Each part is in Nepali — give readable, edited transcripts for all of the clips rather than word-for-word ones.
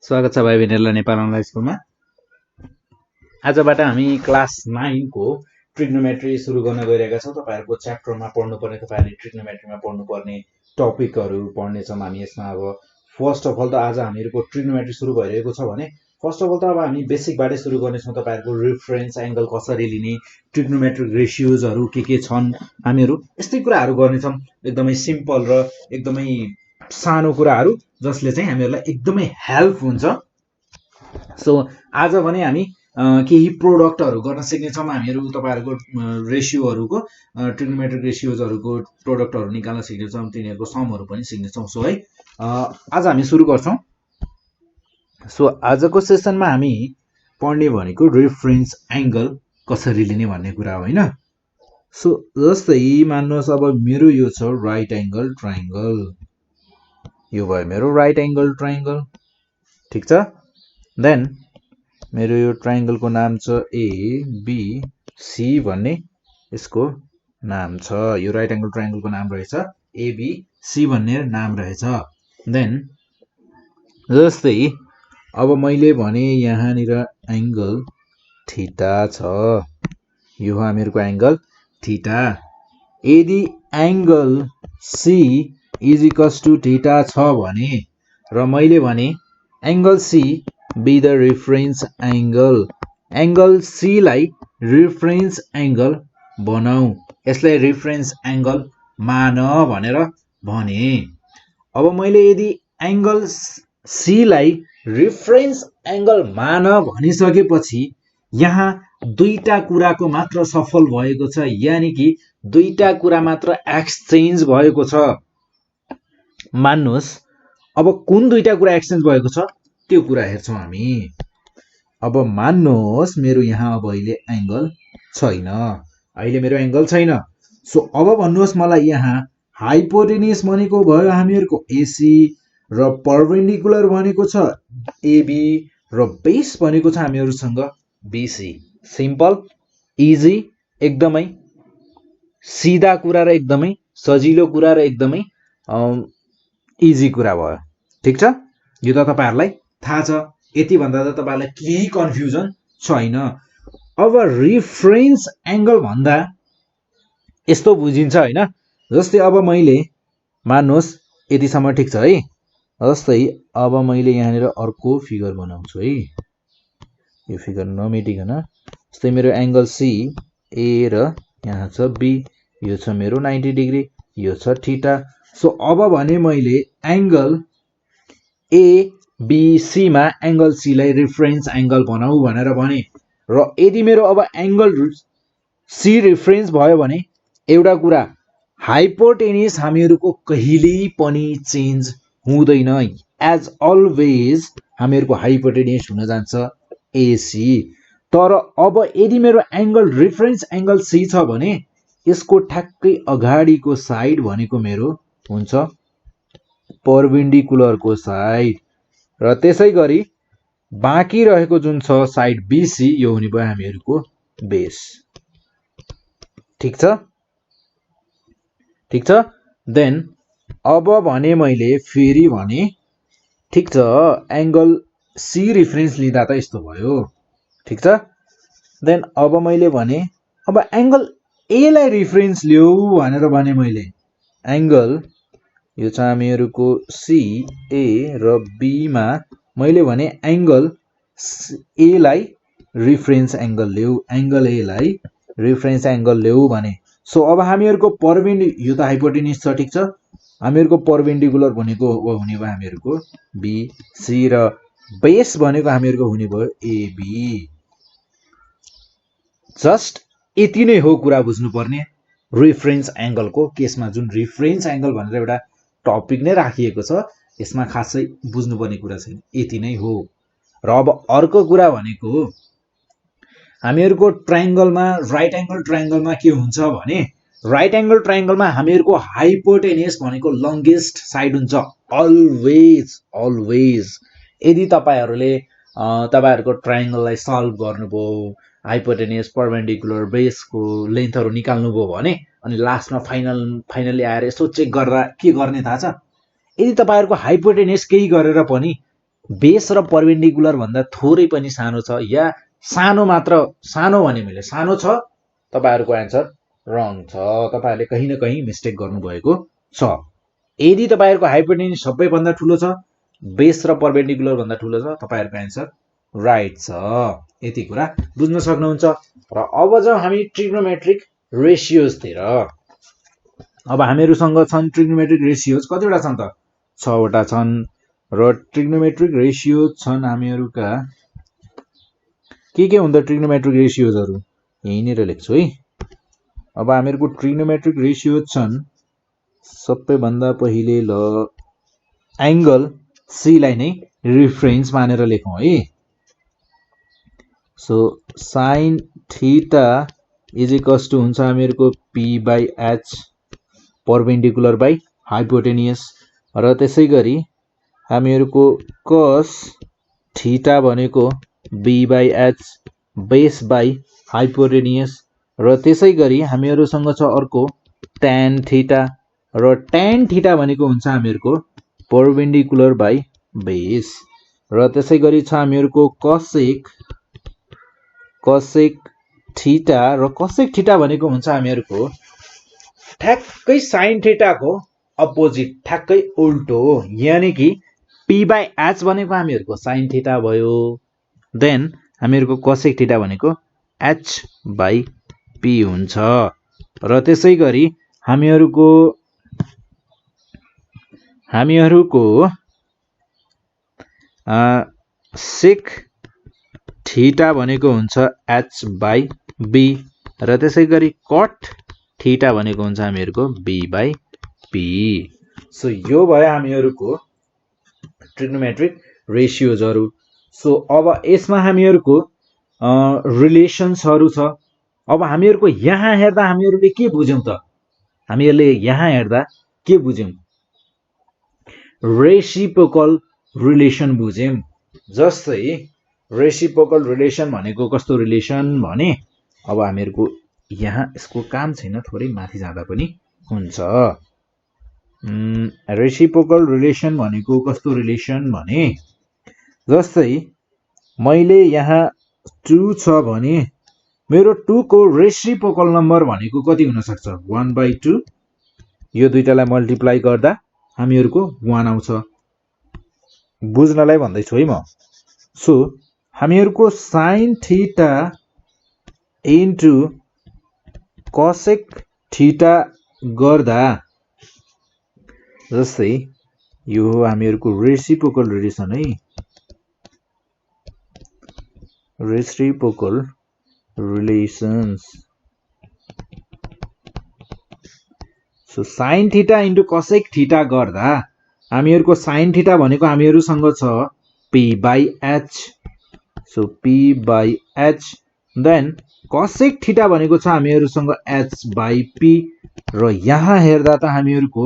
स्वागत छ भाइ बहिनीहरुलाई नेपाल अनलाइन स्कुलमा। आजबाट हामी क्लास 9 को ट्रिग्नोमेट्री सुरु गर्न गइरहेका छौं। तपाईहरुको च्याप्टरमा पढ्नुपर्ने, तपाईहरुले ट्रिग्नोमेट्रीमा पढ्नुपर्ने टपिकहरु पढ्नेछौं हामी यसमा। अब फर्स्ट अफ अल त आज हामीहरुको ट्रिग्नोमेट्री सुरु भइरहेको छ भने फर्स्ट अफ अल त अब हामी बेसिकबाटै सुरु गर्नेछौं। तपाईहरुको रिफरेन्स एंगल कसरी लिने, ट्रिग्नोमेट्रिक रेशियोजहरु के छन्, हामीहरु यस्तै कुराहरु गर्नेछौं। एकदमै सिम्पल र एकदमै सानो कुराहरु जसले चाहिँ हामीहरुलाई एकदमै हेल्प हुन्छ। सो आज भने हामी केही प्रोडक्टहरु गर्न सिक्नेछौं। हामीहरु तपाईहरुको रेशियोहरुको ट्रिग्नोमेट्रिक रेशियोजहरुको प्रोडक्टहरु निकाल्न सिक्नेछौं, तिनीहरुको समहरु पनि सिक्नेछौं। सो है आज हामी सुरु गर्छौं। सो आजको सेसनमा हामी पढ्ने भनेको रेफरेन्स एंगल कसरी लिने भन्ने कुरा हो हैन। सो जस्तै मान्नुहोस् अब मेरो यो छ राइट एंगल ट्रायंगल, यो भयो मेरो राइट एंगल ट्रायंगल, ठीक छ। देन मेरो यो ट्रायंगल को नाम छ ABC भन्ने यसको नाम छ। यो राइट एंगल ट्रायंगल को नाम रहेछ ABC भन्ने नाम रहेछ। देन जस्तै अब मैले भने यहाँनिर एंगल थीटा छ, यो हामीहरुको एंगल थीटा। यदि angle C is equals to theta छ भने र मैले भने angle C be the reference angle, angle C लाई रेफरेन्स एंगल बनाऊ, यसलाई रेफरेन्स एंगल मान भनेर भने। अब मैले यदि एंगल C लाई रेफरेन्स एंगल मान भनिसकेपछि यहाँ दुईटा कुराको मात्र सफल भएको छ, यानी कि दुईटा कुरा मात्र एक्सचेन्ज भएको छ। मान्नुहोस् अब कुन दुईटा कुरा एक्सचेन्ज भएको छ त्यो कुरा हेर्छौं हामी। अब मान्नुहोस् मेरो यहाँ अब अहिले एंगल छैन, अहिले मेरो एंगल छैन। सो अब भन्नुहोस् मलाई यहाँ हाइपोटेन्युस भनेको भयो हामीहरुको AC र परपेन्डिकुलर भनेको छ AB र बेस भनेको छ हामीहरुसँग BC। सिम्पल, इजी, एकदमै सीधा कुरा र एकदमै सजिलो कुरा र एकदमै इजी कुरा भयो, ठीक छ। यो त तपाईहरुलाई थाहा छ, यति भन्दा त तपाईहरुलाई केही कन्फ्युजन छैन। अब रेफरेन्स एंगल भन्दा यस्तो बुझिन्छ हैन। जस्तै अब मैले मान्नुहोस् यतिसम्म ठीक छ है। जस्तै अब मैले यहाँनिर अर्को फिगर बनाउँछु है, यो फिगर नमेटिकन। जस्तै मेरो एंगल C A र यहाँ छ B, यो छ मेरो 90 डिग्री, यो छ थीटा। सो अब भने मैले एंगल ABC मा एंगल C लाई रेफरेन्स एंगल बनाऊ भनेर भने, र यदि मेरो अब एंगल C रेफरेन्स भयो भने एउटा कुरा, हाइपोटेन्युस हामीहरुको कहिल्यै पनि चेन्ज हुँदैन। एज अलवेज हामीहरुको हाइपोटेन्युस हुन जान्छ AC। तर अब यदि मेरो एंगल रेफरेन्स एंगल C छ भने यसको ठ्याक्कै अगाडिको साइड भनेको मेरो हुन्छ परपेन्डिकुलर को साइड, र त्यसैगरी बाँकी रहेको जुन छ साइड BC यो हुने भयो हामीहरुको बेस, ठीक छ, ठीक छ। देन अब भने मैले फेरि भने ठीक छ एंगल C रेफरेन्स लिँदा त यस्तो भयो, ठीक छ। देन अब मैले भने अब एंगल A लाई रेफरेन्स लिऊ भनेर भने मैले एंगल यो छ हामीहरुको CA र B मा मैले भने एंगल A लाई रेफरेन्स एंगल ल्याऊ, एंगल A लाई रेफरेन्स एंगल ल्याऊ भने। सो अब हामीहरुको यो त हाइपोटेन्युस छ, ठीक छ। हामीहरुको परपेन्डिकुलर भनेको हुने भयो हामीहरुको BC र बेस भनेको हामीहरुको हुने भयो AB। जस्ट यति नै हो कुरा बुझ्नुपर्ने रेफरेन्स एंगल को केसमा। जुन रेफरेन्स एंगल भनेर एउटा टपिक नै राखिएको छ, यसमा खासै बुझ्नुपर्ने कुरा छैन, यति नै हो। र अब अर्को कुरा भनेको हामीहरुको ट्रायंगलमा राइट एंगल ट्रायंगलमा के हुन्छ भने राइट एंगल ट्रायंगलमा हामीहरुको हाइपोटेन्युस भनेको लंगेस्ट साइड हुन्छ अलवेज अलवेज। यदि तपाईहरुले तपाईहरुको ट्रायंगललाई सल्भ गर्नुभयो, हाइपोटेन्युस परपेन्डिकुलर बेस को लेन्थहरु निकाल्नु भयो भने अनि लास्टमा फाइनली आएर यसो चेक गर्दा के गर्ने थाहा छ, यदि तपाईहरुको हाइपोटेन्युस केही गरेर पनि बेस र पर्पेन्डिकुलर भन्दा थोरै पनि सानो छ या सानो मात्र सानो भने मैले सानो छ, तपाईहरुको आन्सर रङ छ। तपाईहरुले कहीं न कहीं मिस्टेक गर्नुभएको छ। यदि तपाईहरुको हाइपोटेन्युस सबैभन्दा ठुलो छ, बेस र पर्पेन्डिकुलर भन्दा ठुलो छ, तपाईहरुको आन्सर राइट छ। यति कुरा बुझ्न सक्नुहुन्छ। र अब जाउँ हामी ट्रिग्नोमेट्रिक रेशियोज तिर। अब हामीहरुसँग छन् ट्रिग्नोमेट्रिक रेशियोज कतिवटा छन् त? 6 वटा छन् र ट्रिग्नोमेट्रिक रेशियोज छन् हामीहरुका के हुन् त ट्रिग्नोमेट्रिक रेशियोजहरु? यहीँनिर लेख्छु है। अब हामीहरुको ट्रिग्नोमेट्रिक रेशियोज छन् सबैभन्दा पहिले ल एंगल सी लाई नै रेफरेन्स मानेर लेखौं है। So sin theta is equals to हुन्छ हामीहरुको p/h परपेन्डिकुलर बाइ हाइपोटेन्युस र त्यसैगरी हामीहरुको cos थीटा भनेको b/h बेस बाइ हाइपोटेन्युस र त्यसैगरी हामीहरुसँग छ अर्को tan थीटा र tan थीटा भनेको हुन्छ हामीहरुको परपेन्डिकुलर बाइ बेस र त्यसैगरी छ हामीहरुको cosec थीटा र cosec थीटा भनेको हुन्छ हामीहरुको ठ्याक्कै sin थीटा को अपोजिट ठ्याक्कै उल्टो यानी कि p/h भनेको हामीहरुको sin थीटा भयो। देन हामीहरुको cosec थीटा भनेको h/p हुन्छ र त्यसैगरी हामीहरुको sec थीटा भनेको हुन्छ h/b र त्यसैगरी cot थीटा भनेको हुन्छ हामीहरुको b/p। सो यो भयो हामीहरुको ट्रिग्नोमेट्रिक रेशियोजहरु। सो अब यसमा हामीहरुको रिलेसन्सहरु छ। अब हामीहरुको यहाँ हेर्दा हामीहरुले के बुझ्यौं त? हामीहरुले यहाँ हेर्दा के बुझ्यौं? Reciprocal relation बुझ्यौं। जस्तै रेसिप्रोकल रिलेसन भनेको कस्तो रिलेसन भने अब हामीहरुको यहाँ यसको काम छैन, थोरै माथि जाँदा पनि हुन्छ। रेसिप्रोकल रिलेसन भनेको कस्तो रिलेसन भने जस्तै मैले यहाँ 2 छ भने मेरो 2 को रेसिप्रोकल नम्बर भनेको कति हुन सक्छ? 1/2। यो दुईटालाई मल्टिप्लाई गर्दा हामीहरुको 1 आउँछ। बुझ्नलाई भन्दै छु है म। सो हामीहरुको sin theta into cosec theta गर्दा जस्तै यो हो हामीहरुको रेसिप्रोकल रिलेसन है। Reciprocal relations. So sin theta into cosec theta गर्दा हामीहरुको sin थीटा भनेको हामीहरुसँग छ p/h। So p/h then cosec theta भनेको छ हामीहरुसँग h/p र यहाँ हेर्दा त हामीहरुको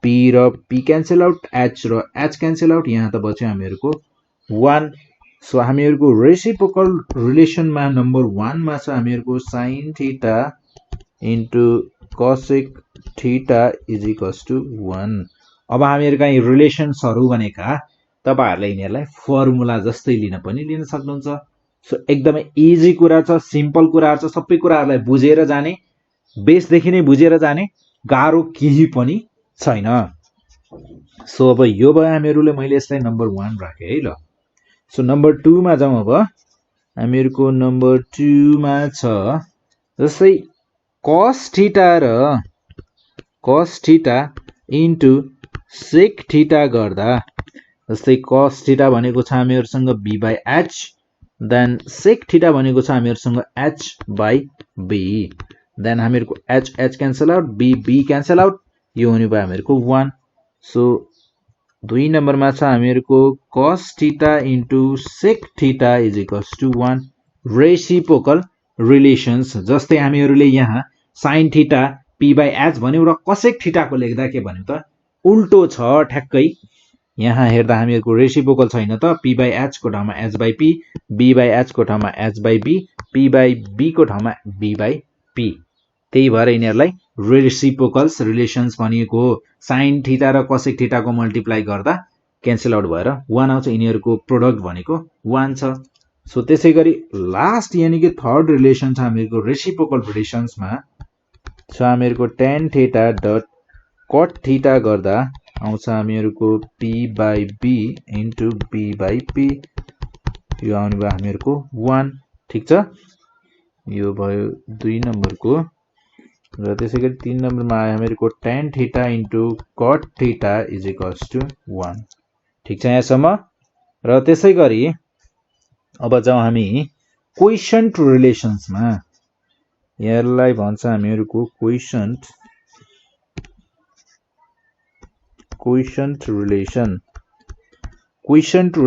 p र p क्यान्सल आउट, h र h क्यान्सल आउट, यहाँ त बच्यो हामीहरुको 1। सो हामीहरुको रेसिप्रोकल रिलेसनमा नम्बर 1 मा छ हामीहरुको sin theta into cosec theta is equals to 1। अब हामीहरुका यी रिलेसन्सहरु भनेका तपाईहरुले यिनीहरुलाई फर्मुला जस्तै लिन सक्नुहुन्छ। सो एकदमै इजी कुरा छ, सिम्पल कुराहरु छ, सबै कुराहरुलाई बुझेर जाने, बेस देखि नै बुझेर जाने, गाह्रो केही पनि छैन। सो अब यो भयो हामीहरुले मैले यसलाई नम्बर 1 राखे है ल। सो नम्बर 2 मा जाउँ। अब हामीहरुको नम्बर 2 मा छ जस्तै cos theta into sec theta गर्दा जस्तै cos थीटा भनेको छ हामीहरुसँग b/h देन sec थीटा भनेको छ हामीहरुसँग h/b देन हामीहरुको h cancel out, b cancel out, यो हुने भयो हामीहरुको 1। सो 2 नम्बरमा छ हामीहरुको cos theta into sec theta is equals to 1। Reciprocal relations जस्तै हामीहरुले यहाँ sin थीटा p/h भन्यौ र cosec थीटा को लेख्दा के भन्यौ त? उल्टो छ ठ्याक्कै। यहाँ हेर्दा हामीहरुको रेसिप्रोकल छैन त, p/h को ठाउँमा h/p, b/h को ठाउँमा h/b, p/b को ठाउँमा b/p। त्यही भएर यिनीहरुलाई रेसिप्रोकल्स रिलेसन्स भनिएको हो। sin थीटा र cosec थीटा को मल्टिप्लाई गर्दा क्यान्सल आउट भएर 1 आउँछ यिनीहरुको प्रोडक्ट भनेको 1 छ सो त्यसैगरी लास्ट यानी कि थर्ड रिलेसन छ हामीहरुको रेसिप्रोकल रिलेसन्समा छ हामीहरुको tan theta dot cot theta गर्दा आउँछ हामीहरुको p by b into b by p यो आउने भयो हामीहरुको 1 ठीक छ यो भयो 2 नम्बरको र त्यसैगरी 3 नम्बरमा आयो हामीहरुको tan theta into cot theta is equals to 1 ठीक छ यहाँसम्म र त्यसैगरी अब जाउँ हामी क्वोटिएन्ट रिलेसन्समा यसलाई भन्छ हामीहरुको क्वोटिएन्ट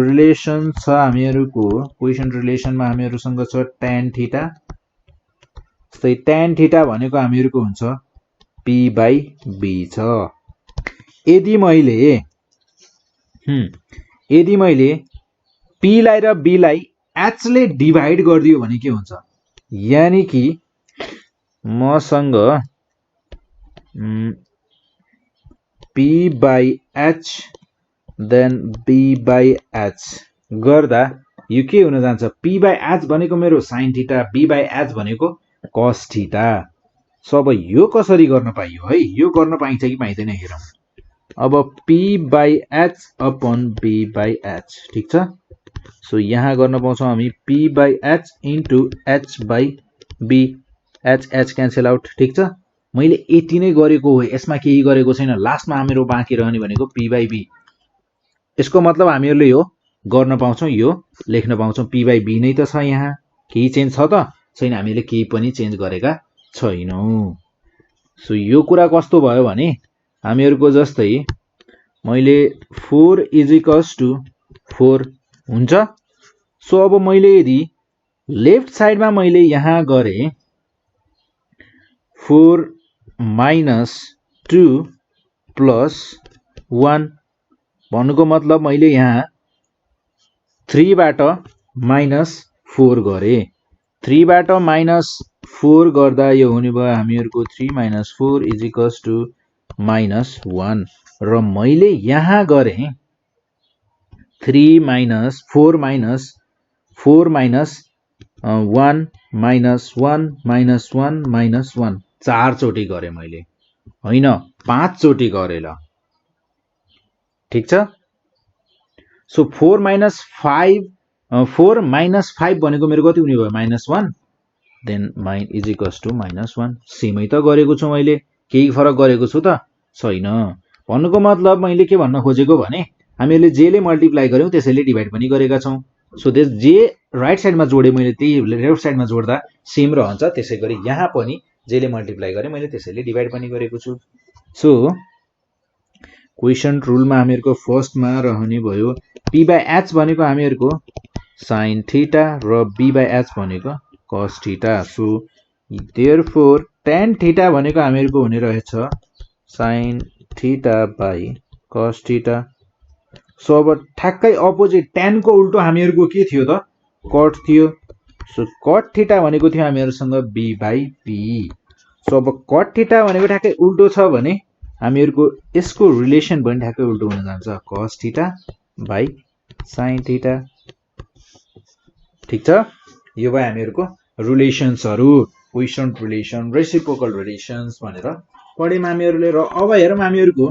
रिलेसन छ हामीहरुको क्वोटिएन्ट रिलेसनमा हामीहरुसँग छ tan थीटा जस्तै tan थीटा भनेको हामीहरुको हुन्छ p by b छ यदि मैले p लाई र b लाई h ले डिभाइड गर्दियो भने के हुन्छ यानी कि मसँग p by h then b by h गर्दा यो के हुन जान्छ p by h भनेको मेरो sin theta b by h भनेको cos थीटा सो अब यो कसरी गर्न पाइयो है यो गर्न पाइन्छ कि पाइदैन हेरौं अब p by h upon b by h ठीक छ सो यहाँ गर्न पाउँछौं हामी p by h into h by b h cancel out ठीक छ मैले यति नै गरेको हो यसमा केही गरेको छैन लास्टमा हाम्रो बाँकी रहने भनेको p by b यसको मतलब हामीहरुले यो गर्न पाउँछौं यो लेख्न पाउँछौं p by b नै त छ यहाँ केही चेन्ज छ त छैन हामीले केही पनि चेन्ज गरेका छैनौं सो यो कुरा कस्तो भयो भने हामीहरुको जस्तै मैले 4 इज इक्वल्स टु 4 हुन्छ सो अब मैले यदि लेफ्ट साइडमा मैले यहाँ गरे 4 minus 2 plus 1 भन्नुको मतलब मैले यहाँ 3 बाट minus 4 गरे 3 बाट minus 4 गर्दा यो हुने भयो हामीहरुको 3 minus 4 is equals to minus 1 र मैले यहाँ गरे 3 minus 4 minus 4 minus 1 minus 1 minus 1 minus 1 4 चोटी गरे मैले हैन 5 चोटी गरे ल ठीक छ सो 4 minus 5 भनेको मेरो कति हुने भयो -1 then mine is equals to -1 सेमै त गरेको छु मैले केही फरक गरेको छु त छैन भन्नुको मतलब मैले के भन्न खोजेको भने हामीले जे ले मल्टिप्लाई गर्यौं त्यसैले डिभाइड पनि गरेका छौं सो दिस जे राइट साइडमा जोडे मैले त्यही लेफ्ट साइडमा जोड्दा सेम रहन्छ त्यसैगरी यहाँ पनि जे ले मल्टिप्लाई गरे मैले त्यसैले डिभाइड पनि गरेको छु सो क्वोटिएन्ट रुलमा हामीहरुको फर्स्टमा रहने भयो p by h भनेको हामीहरुको sin थीटा र b by h भनेको cos theta so therefore tan theta भनेको हामीहरुको हुने रहेछ sin theta by cos theta so अब ठ्याक्कै अपोजिट tan को उल्टो हामीहरुको के थियो त cot थियो सो cot थीटा भनेको थियो हामीहरुसँग b by p सो अब cot थीटा भनेको ठ्याक्कै उल्टो छ भने हामीहरुको यसको रिलेसन पनि ठ्याक्कै उल्टो हुन जान्छ cos theta by sin theta ठीक छ यो भयो हामीहरुको रिलेसन्सहरु क्वोटिएन्ट रिलेसन रेसिप्रोकल रिलेसन्स भनेर पढेम हामीहरुले र अब हेरौं हामीहरुको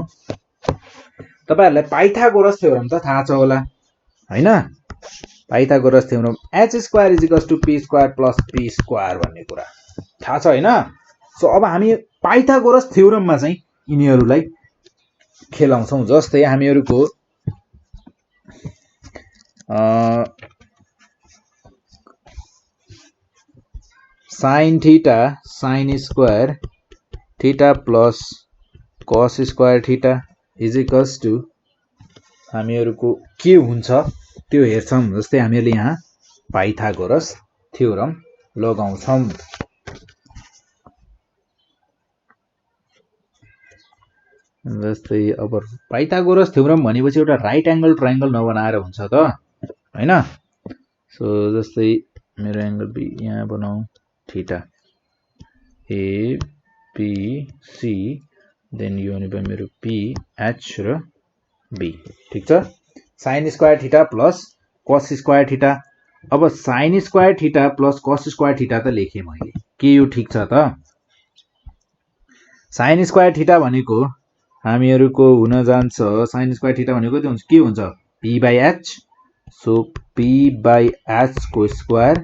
तपाईहरुलाई पाइथागोरस थ्योरम त थाहा छ होला हैन Pythagoras theorem h² = p² + p² भन्ने कुरा थाहा छ हैन सो अब हामी पाइथागोरस थ्योरममा चाहिँ यिनीहरुलाई खेलाउँछौं जस्तै हामीहरुको sin theta sin square theta plus cos square theta is equals to हामीहरुको के हुन्छ त्यो हेर्छौं जस्तै हामीहरुले यहाँ पाइथागोरस थ्योरम लगाउँछौं जस्तै अब पाइथागोरस थ्योरम भनेपछि एउटा राइट एंगल ट्रायंगल नबनाएर हुन्छ त हैन सो जस्तै मेरो एंगल बी यहाँ बनाऊ theta A B C then यो हुने भयो मेरो पी एच र बी ठीक छ sine square theta plus cos square theta. अब sine square theta plus cos square theta त लेखेँ मैले, के यो ठिक छ त? साइन स्क्वायर थीटा भनेको हामीहरूको हुन जान्छ, साइन स्क्वायर थीटा भनेको के हुन्छ p by h। So p by h को square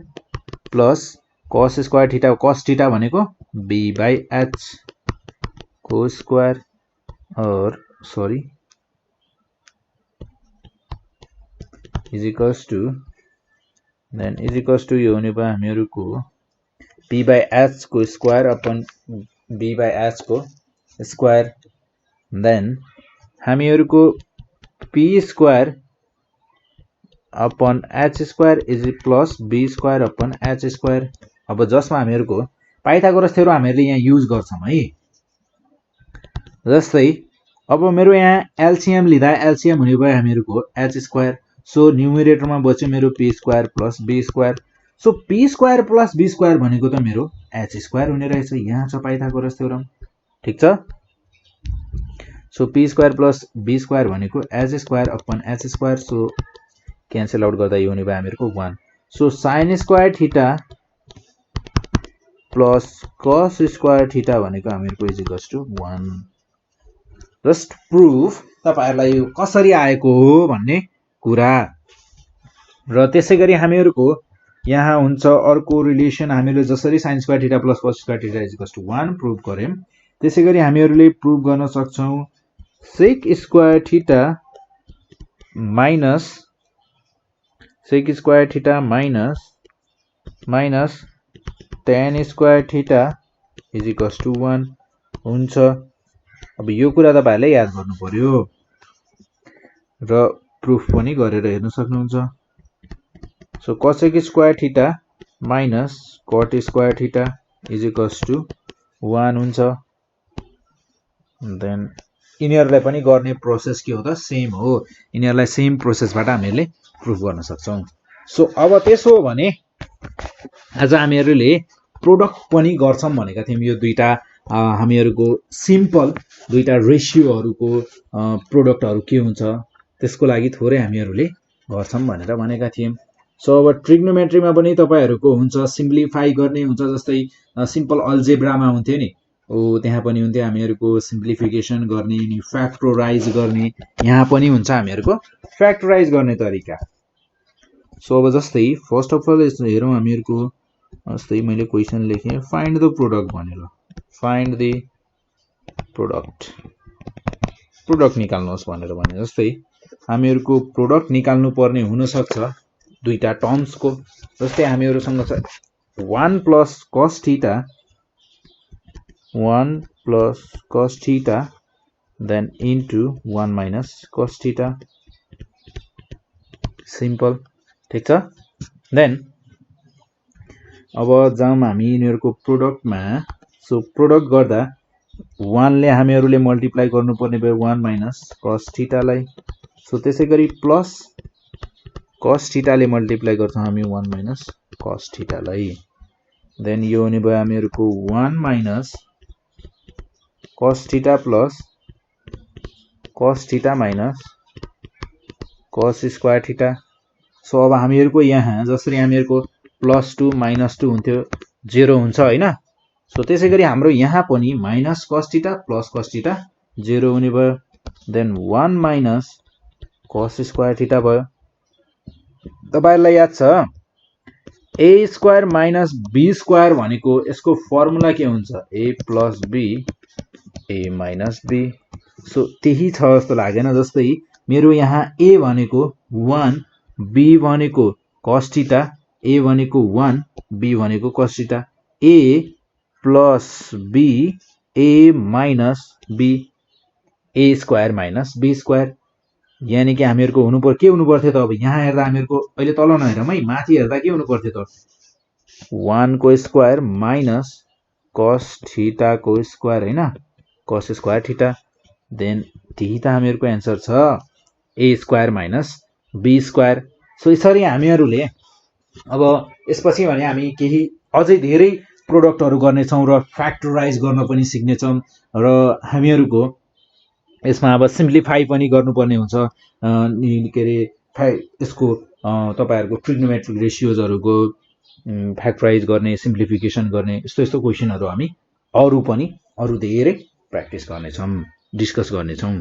plus cos square theta, cos theta भनेको b by h को स्क्वायर और सरी इज इक्वल्स टू यो हुने भयो हामीहरूको p by h को square upon b by h को स्क्वायर। देन हामीहरूको p square upon h square is plus b square upon h square. अब जसमा हामीहरूको पाइथागोरस थ्योरम हामीले यहाँ युज गर्छौं है। जस्तै अब मेरो यहाँ एलसीएम लिँदा एलसीएम हुने भयो हामीहरूको h स्क्वायर। सो न्युमरेटरमा बच्यो मेरो p square plus b square. So p square plus b square भनेको त मेरो h स्क्वायर हुने रहेछ। यहाँ छ पाइथागोरस थ्योरम, ठीक छ। So p square plus b square भनेको h square upon h square. So cancel out गर्दा यो हुने भयो हामीहरूको 1। So sine square theta plus cos square theta भनेको हामीहरूको is equals to 1। Just proof तपाईहरुलाई यो कसरी आएको हो भन्ने कुरा। र त्यसै गरी हामीहरूको यहाँ हुन्छ अर्को रिलेसन, हामीले जसरी sine square theta plus cos square theta is equals to 1 proof गर्यौं, त्यसै गरी हामीहरूले प्रुफ गर्न सक्छौं sec square theta minus tan square theta is equals to 1 हुन्छ। अब यो कुरा तपाईहरुले याद गर्नु पर्यो र प्रुफ पनि गरेर हेर्न सक्नुहुन्छ। So cosec square theta minus cot square theta is equals to 1 हुन्छ। देन यिनीहरुलाई पनि गर्ने प्रोसेस के हो त सेम हो। यिनीहरुलाई सेम प्रोसेसबाट हामीले प्रुफ गर्न सक्छौं। सो अब त्यसो हो भने आज हामीहरूले प्रोडक्ट पनि गर्छौं भनेका थियौं। यो दुईटा हामीहरूको सिम्पल दुईटा रेशियोहरुको प्रोडक्टहरु के हुन्छ त्यसको लागि थोरै हामीहरूले गर्छौं भनेर भनेका थियौं। सो अब ट्रिग्नोमेट्रीमा पनि तपाईहरुको हुन्छ सिम्प्लिफाई गर्ने हुन्छ। जस्तै सिम्पल अल्जेब्रामा हुन्थ्यो नि, त्यहाँ पनि हुन्थ्यो हामीहरूको सिम्प्लिफिकेसन गर्ने नि फ्याक्टराइज गर्ने। यहाँ पनि हुन्छ हामीहरूको फ्याक्टराइज गर्ने तरिका। सो अब जस्तै फर्स्ट अफ अल हेरौं हामीहरूको, जस्तै मैले क्वेशन लेखेँ फाइन्ड द प्रोडक्ट भनेर, फाइन्ड द प्रोडक्ट निकाल्नुहोस् भनेर भने। जस्तै हामीहरूको प्रोडक्ट निकाल्नु पर्ने हुन सक्छ दुईटा टर्म्सको। जस्तै हामीहरुसँग छ 1 plus cos theta then into 1 minus cos theta. Simple, ठीक छ। देन अब जाउँ हामी यिनीहरुको प्रोडक्टमा। सो प्रोडक्ट गर्दा 1 ले हामीहरुले मल्टिप्लाई गर्नुपर्ने भयो 1 minus cos theta lie. So त्यसै गरी प्लस cos थीटा ले मल्टिप्लाई गर्छौं हामी 1 minus cos theta lie. Then यो हुने भयो हामीहरुको 1 minus cos theta plus cos theta minus cos square theta. So अब हामीहरुको यहाँ जसरी हामीहरुको +2 -2 हुन्थ्यो 0 हुन्छ हैन। सो त्यसै गरी हाम्रो यहाँ पनि minus cos theta plus cos theta 0 हुने भयो। Then 1 minus cos square theta भयो। तपाईहरुलाई याद छ a square minus b square भनेको यसको फर्मुला के हुन्छ a plus b a minus b। So त्यही छ जस्तो लागेन। जस्तै मेरो यहाँ a भनेको 1 b भनेको cos थीटा a भनेको 1 b भनेको cos theta a plus b a minus b a square minus b square. यानी कि हामीहरुको के हुनु पर्थ्यो त अब यहाँ हेर्दा हामीहरुको अहिले तल नहेरौँ है, माथि हेर्दा के हुनु पर्थ्यो त 1 को स्क्वायर माइनस cos थीटा को स्क्वायर हैन, cos स्क्वायर थीटा। देन त्यही त हामीहरुको आन्सर छ a square minus b square. So यसरी हामीहरुले अब यसपछि भने हामी केही अझै धेरै प्रोडक्टहरु गर्ने छौं र फ्याक्टराइज गर्न पनि सिक्ने छौं र हामीहरुको यसमा अब सिम्प्लिफाई पनि गर्नुपर्ने हुन्छ। के रे यसको तपाईहरुको ट्रिग्नोमेट्रिक रेशियोजहरुको फ्याक्टराइज गर्ने, सिम्प्लिफिकेसन गर्ने यस्तो क्वेशनहरु हामी अरु धेरै प्र्याक्टिस गर्नेछौं, डिस्कस गर्नेछौं।